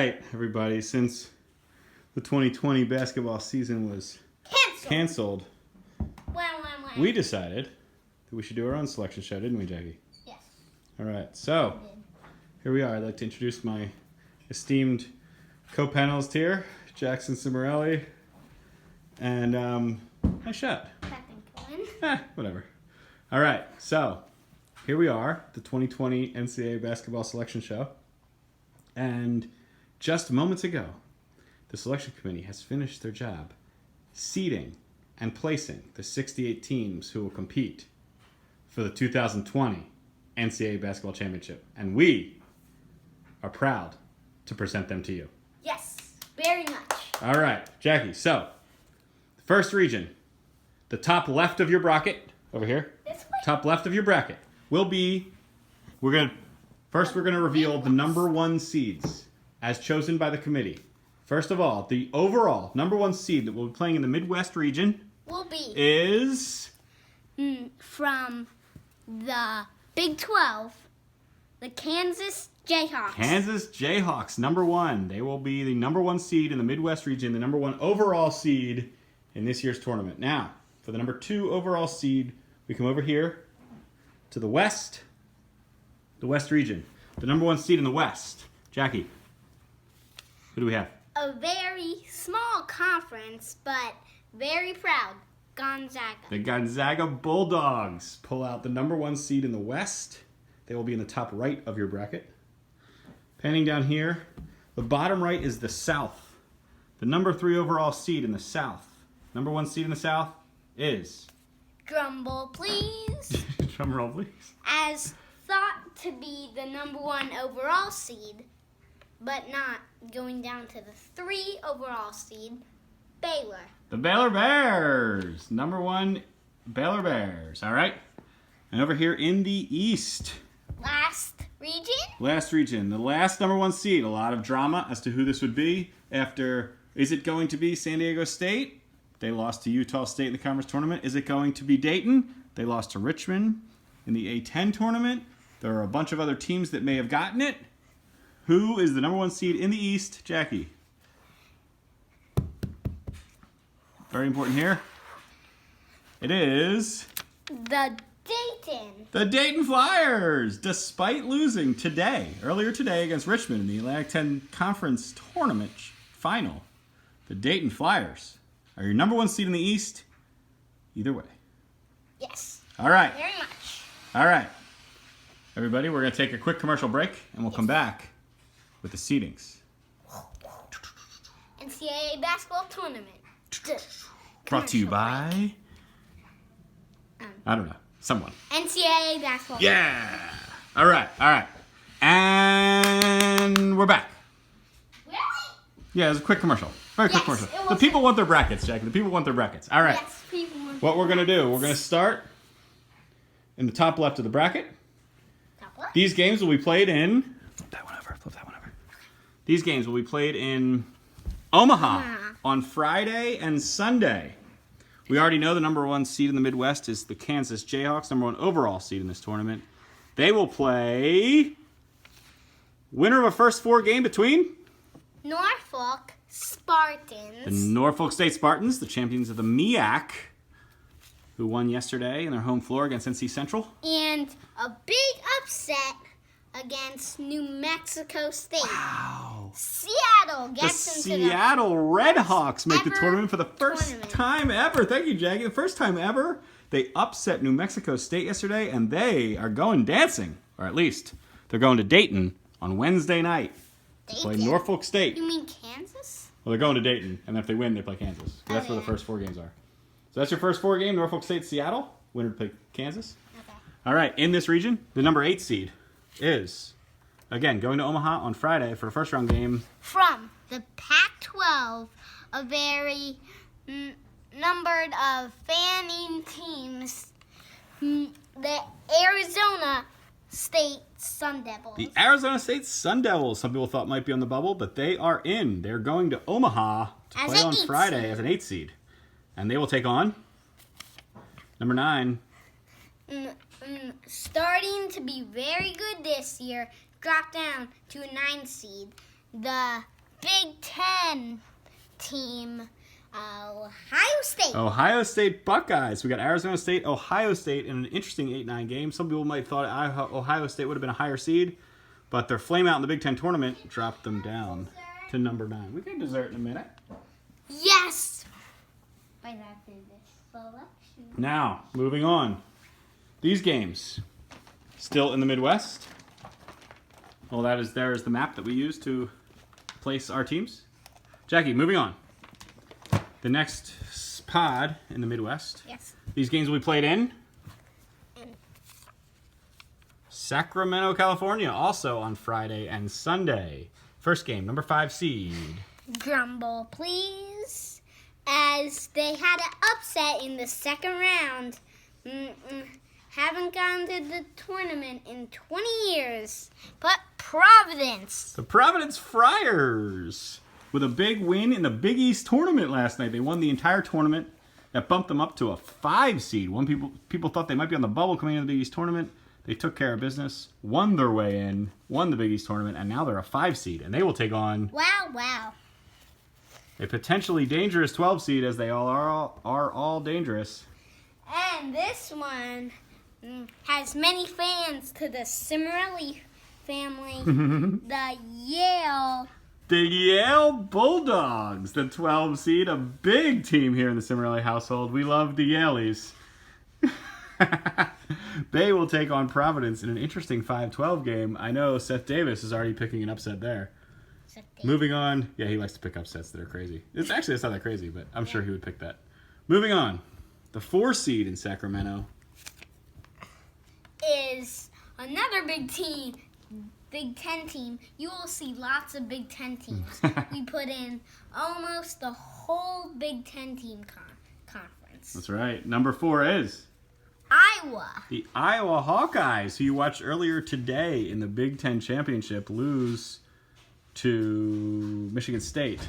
right, everybody. Since the 2020 basketball season was canceled, we decided that we should do our own selection show, didn't we, Jackie? Yes. All right, so here we are. I'd like to introduce my esteemed co-panelists here, Jackson Cimarelli and nice shot. Whatever. All right, so here we are, the 2020 NCAA basketball selection show. And just moments ago, the selection committee has finished their job seeding and placing the 68 teams who will compete for the 2020 NCAA basketball championship. And we are proud to present them to you. Yes, very much. All right, Jackie, so the first region, the top left of your bracket, over here, This way? top left of your bracket, will be, we're going to reveal the number one seeds as chosen by the committee. First of all, the overall number one seed that will be playing in the Midwest region Will be is from the Big 12, the Kansas Jayhawks. Kansas Jayhawks, number one. They will be the number one seed in the Midwest region, the number one overall seed in this year's tournament. Now, for the number two overall seed, we come over here to the West region. The number one seed in the West. Jackie, who do we have? A very small conference, but very proud. Gonzaga. The Gonzaga Bulldogs pull out the number one seed in the West. They will be in the top right of your bracket. Panning down here, the bottom right is the South. The number three overall seed in the South. Number one seed in the South is... Drumble, please. Drum roll, please. As thought to be the number one overall seed, but not going down to the 3 overall seed, Baylor. The Baylor Bears. Number one, Baylor Bears. All right. And over here in the East. Last region? The last number one seed. A lot of drama as to who this would be after, is it going to be San Diego State? They lost to Utah State in the conference tournament. Is it going to be Dayton? They lost to Richmond in the A10 tournament. There are a bunch of other teams that may have gotten it. Who is the number one seed in the East? Jackie. Very important here. It is... The Dayton. The Dayton Flyers, despite losing earlier today against Richmond in the Atlantic 10 Conference Tournament final. The Dayton Flyers are your number one seed in the East, either way. Yes. All right. Very much. All right. Everybody, we're going to take a quick commercial break, and we'll come back with the seedings. NCAA basketball tournament. Brought to you by... I don't know. Someone. NCAA basketball. Yeah. All right. And we're back. Really? Yeah, it was a quick commercial. Very quick commercial. it was The people want their brackets, Jackie. The people want their brackets. All right. Yes, people want What we're going to do, we're going to start in the top left of the bracket. top left. These games will be played in... Flip that one over. These games will be played in Omaha on Friday and Sunday. We already know the number one seed in the Midwest is the Kansas Jayhawks, number one overall seed in this tournament. They will play winner of a first four game between Norfolk Spartans. the Norfolk State Spartans, the champions of the MEAC, who won yesterday in their home floor against NC Central. And a big upset against New Mexico State. Wow. Seattle The gets into Seattle Redhawks make the ever tournament for the first tournament. time ever. Thank you, Jackie. The first time ever. They upset New Mexico State yesterday, and they are going dancing. Or at least, they're going to Dayton on Wednesday night to play Dayton? Norfolk State. You mean Kansas? Well, they're going to Dayton, and if they win, they play Kansas. So that's where the first four games are. So that's your first four game, Norfolk State, Seattle. Winner to play Kansas. Okay. All right, in this region, the number 8 seed is, again, going to Omaha on Friday for a first round game. From the Pac-12, a very numbered of fanning teams, the Arizona State Sun Devils. The Arizona State Sun Devils, some people thought might be on the bubble, but they are in. They're going to Omaha to As play an on 8 Friday seed. as an 8 seed. And they will take on number 9. Starting to be very good this year, dropped down to a 9 seed. The Big Ten team, Ohio State. Ohio State Buckeyes. We got Arizona State, Ohio State in an interesting 8-9 game. Some people might have thought Ohio State would have been a higher seed, but their flame out in the Big Ten tournament dropped them down to number 9. We can dessert in a minute. Yes! Right after this selection. Now, moving on. These games, still in the Midwest. Well, there is the map that we use to place our teams. Jackie, moving on. The next pod in the Midwest. Yes. These games will be played in Sacramento, California, also on Friday and Sunday. First game, number 5 seed. Grumble, please. As they had an upset in the second round. Haven't gone to the tournament in 20 years. But Providence. The Providence Friars with a big win in the Big East tournament last night. They won the entire tournament. That bumped them up to a 5 seed. People thought they might be on the bubble coming into the Big East tournament. They took care of business, won their way in, won the Big East tournament, and now they're a 5 seed. And they will take on Wow. a potentially dangerous 12 seed, as they all are all dangerous. And this one has many fans to the Cimarelli family. The Yale Bulldogs, the 12 seed, a big team here in the Cimarelli household. We love the Yaleys. They will take on Providence in an interesting 5-12 game. I know Seth Davis is already picking an upset there. Moving on. Yeah, he likes to pick upsets that are crazy. It's not that crazy, but I'm sure he would pick that. Moving on. The 4 seed in Sacramento is another big team. Big Ten team. You will see lots of Big Ten teams. We put in almost the whole Big Ten team conference. That's right. Number 4 is Iowa. The Iowa Hawkeyes, who you watched earlier today in the Big Ten Championship, lose to Michigan State.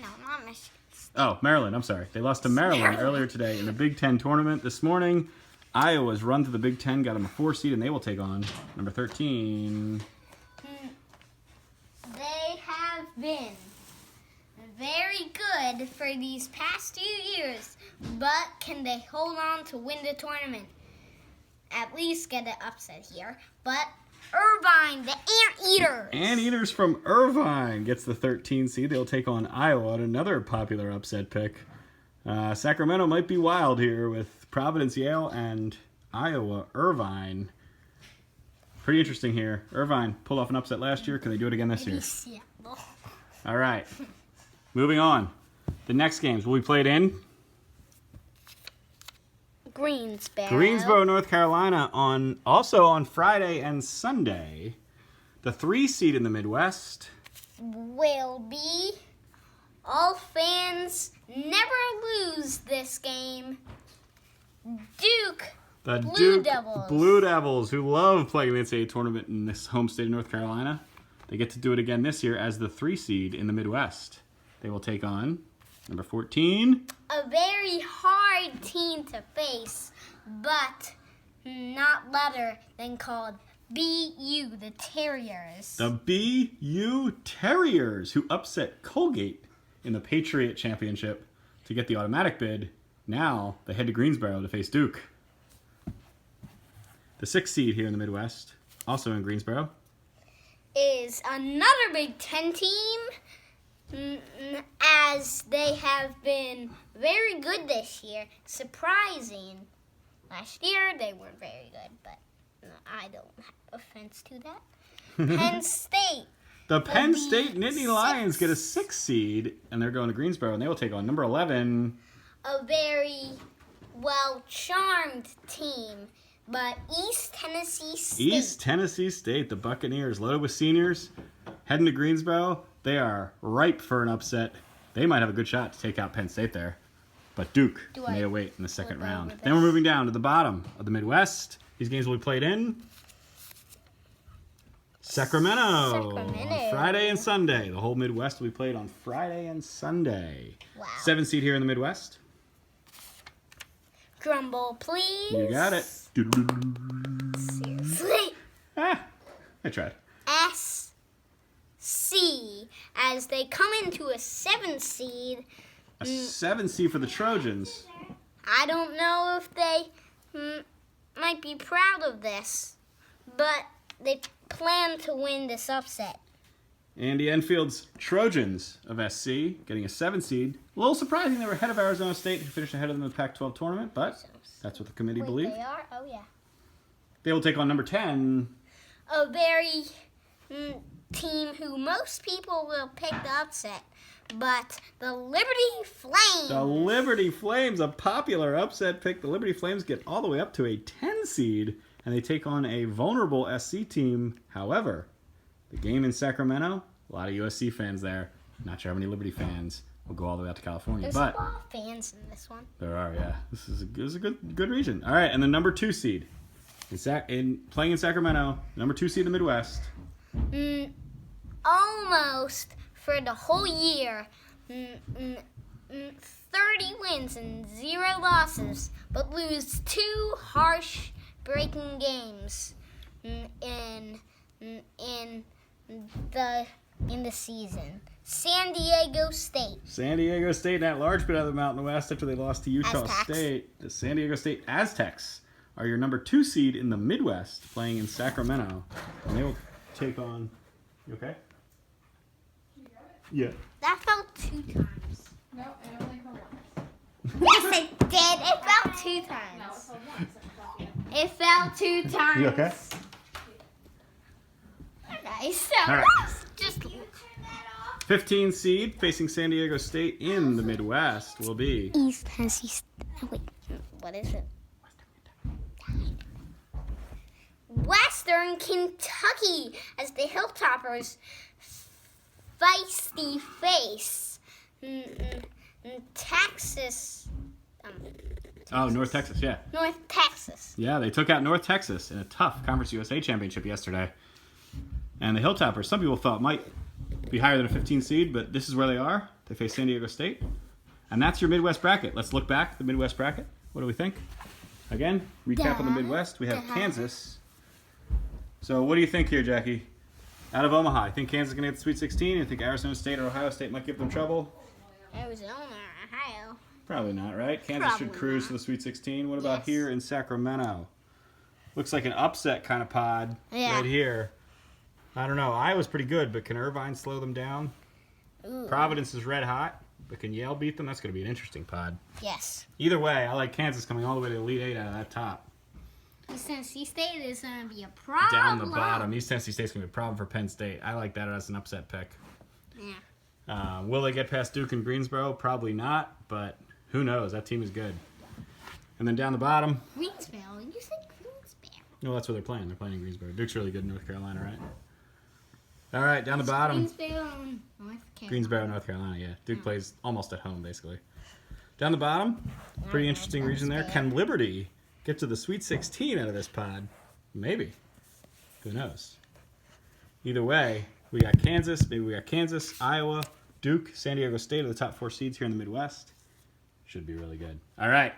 No, not Michigan State. Oh, Maryland. I'm sorry. They lost to Maryland earlier today in the Big Ten tournament. This morning, Iowa's run to the Big Ten, got them a 4 seed, and they will take on number 13. They have been very good for these past 2 years, but can they hold on to win the tournament? At least get an upset here. But Irvine, the Anteaters. Anteaters from Irvine gets the 13 seed. They'll take on Iowa, another popular upset pick. Sacramento might be wild here with Providence, Yale, and Iowa, Irvine. Pretty interesting here. Irvine pulled off an upset last year. Can they do it again this year? Seattle. All right. Moving on. The next games will be played in Greensboro, North Carolina, also on Friday and Sunday. The 3 seed in the Midwest will be all fans never lose this game. Duke. The Blue Duke Devils. Blue Devils, who love playing the NCAA tournament in this home state of North Carolina. They get to do it again this year as the 3 seed in the Midwest. They will take on number 14. A very hard team to face, but not better than called BU, the Terriers. The BU Terriers, who upset Colgate in the Patriot Championship to get the automatic bid. Now they head to Greensboro to face Duke. The 6th seed here in the Midwest, also in Greensboro, is another Big Ten team, as they have been very good this year. Surprising. Last year they weren't very good, but I don't have offense to that. Penn State. The Penn State Nittany Lions get a 6th seed, and they're going to Greensboro, and they will take on number 11. A very well-charmed team, but East Tennessee State. East Tennessee State, the Buccaneers, loaded with seniors, heading to Greensboro. They are ripe for an upset. They might have a good shot to take out Penn State there. But Duke made a wait in the second round. Then we're moving down to the bottom of the Midwest. These games will be played in Sacramento on Friday and Sunday. The whole Midwest will be played on Friday and Sunday. Wow. 7th seed here in the Midwest. Grumble, please. You got it. Seriously. I tried. SC, as they come into a 7 seed. A 7 seed for the Trojans. I don't know if they might be proud of this, but they plan to win this upset. Andy Enfield's Trojans of SC getting a 7 seed. A little surprising they were ahead of Arizona State, who finished ahead of them in the Pac-12 tournament, but that's what the committee believed. They are? Oh, yeah. They will take on number 10. A very team who most people will pick the upset, but the Liberty Flames. The Liberty Flames, a popular upset pick. The Liberty Flames get all the way up to a 10 seed, and they take on a vulnerable SC team. However, the game in Sacramento, a lot of USC fans there. Not sure how many Liberty fans will go all the way out to California. There's but a lot of fans in this one. There are, yeah. This is a good region. All right, and the number 2 seed playing in Sacramento, number 2 seed in the Midwest. Almost for the whole year, 30 wins and 0 losses, but lose 2 harsh breaking games in the season. San Diego State. San Diego State, that large bit out of the Mountain West after they lost to Utah Aztecs. State. The San Diego State Aztecs are your number 2 seed in the Midwest, playing in Sacramento. And they will take on... You okay? You got it? Yeah. That fell 2 times. No, it only fell once. Yes, it did. It fell 2 No, it times. fell once. It fell 2 times. You okay? Okay, so All right. let's just 15 seed facing San Diego State in the Midwest will be... East Tennessee. Wait, what is it? Western Kentucky as the Hilltoppers feisty face Texas. North Texas, yeah. North Texas. Yeah, they took out North Texas in a tough Conference USA championship yesterday. And the Hilltoppers, some people thought might be higher than a 15 seed, but this is where they are. They face San Diego State. And that's your Midwest bracket. Let's look back at the Midwest bracket. What do we think? Again, recap on the Midwest. We have Kansas. So what do you think here, Jackie? Out of Omaha, I think Kansas is going to get the Sweet 16. You think Arizona State or Ohio State might give them trouble? Arizona, Ohio. Probably not, right? Kansas should Probably cruise not. to the Sweet 16. What about Yes. here in Sacramento? Looks like an upset kind of pod right here. I don't know. Iowa's pretty good, but can Irvine slow them down? Ooh. Providence is red hot, but can Yale beat them? That's going to be an interesting pod. Yes. Either way, I like Kansas coming all the way to Elite 8 out of that top. East Tennessee State is going to be a problem. Down the bottom. East Tennessee State's going to be a problem for Penn State. I like that as an upset pick. Yeah. Will they get past Duke and Greensboro? Probably not, but who knows? That team is good. And then down the bottom. Greensboro. You said Greensboro. Well, that's where they're playing. They're playing in Greensboro. Duke's really good in North Carolina, right? All right, down the bottom. Greensboro, North Carolina. Greensboro, North Carolina, yeah. Duke plays almost at home, basically. Down the bottom, pretty interesting region there. Can Liberty get to the Sweet 16 out of this pod? Maybe. Who knows? Either way, we got Kansas, Iowa, Duke, San Diego State are the top 4 seeds here in the Midwest. Should be really good. All right.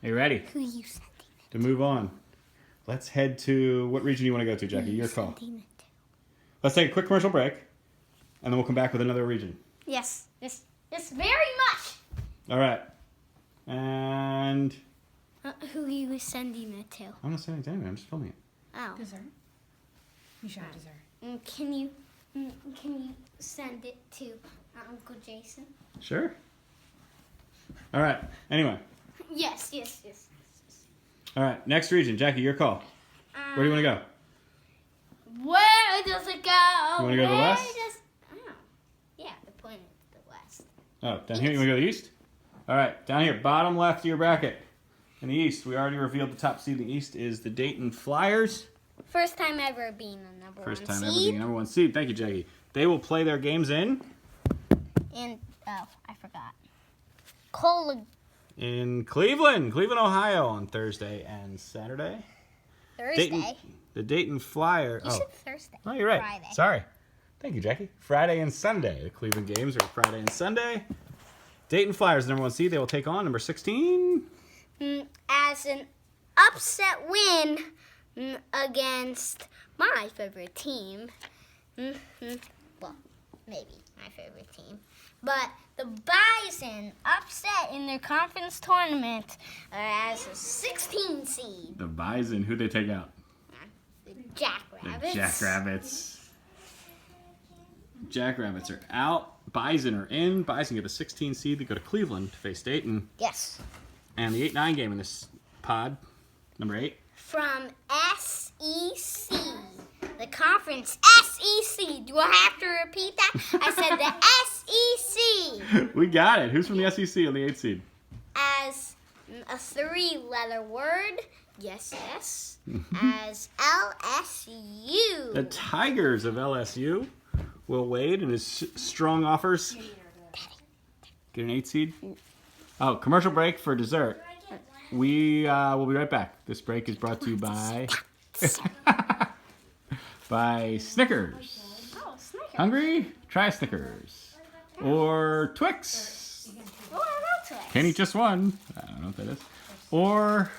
Are you ready Who you sending it? to move on? Let's head to, what region do you want to go to, Jackie? Your call. Sending it to? Let's take a quick commercial break, and then we'll come back with another region. Yes. Yes. Very much. All right. And Who you sending it to? I'm not saying it to anyone. I'm just filming it. Oh. Dessert? You should have dessert. Can you send it to Uncle Jason? Sure. All right. Anyway. Yes. All right. Next region. Jackie, your call. Where do you want to go? Where does it go? You wanna go to the west? Yeah, they're pointing to the west. Oh, down here. You want to go to the east? All right. Down here. Bottom left of your bracket. In the east, we already revealed the top seed in the east is the Dayton Flyers. First time ever being a number First one time seed. ever being number 1 seed. Thank you, Jackie. They will play their games in And I forgot. in Cleveland, Ohio on Thursday and Saturday. Thursday. The Dayton Flyer. You said Thursday. Oh, you're right. Friday. Sorry. Thank you, Jackie. Friday and Sunday. The Cleveland games are Friday and Sunday. Dayton Flyers, number 1 seed. They will take on number 16. As an upset win against my favorite team. Well, maybe my favorite team. But the Bison upset in their conference tournament as a 16 seed. The Bison, who'd they take out? The Jackrabbits. The Jackrabbits. Jackrabbits are out. Bison are in. Bison get the 16 seed. They go to Cleveland to face Dayton. Yes. And the 8-9 game in this pod, number 8. From SEC. The conference SEC. Do I have to repeat that? I said the SEC. We got it. Who's from the SEC on the 8th seed? As a 3-letter word. Yes, yes. As LSU. The Tigers of LSU. Will Wade and his strong offers. Get an 8 seed. Oh, commercial break for dessert. We will be right back. This break is brought to you by by Snickers. Oh, Snickers. Hungry? Try Snickers. Or Twix. Oh, I love Twix. Can't eat just one. I don't know what that is. Or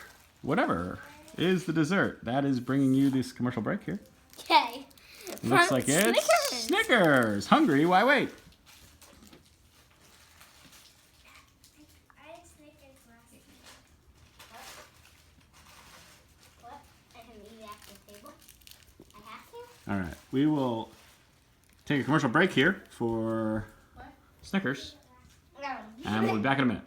whatever is the dessert. That is bringing you this commercial break here. Okay. Looks like it's Snickers. Hungry? Why wait? All right, we will take a commercial break here for Snickers, and we'll be back in a minute.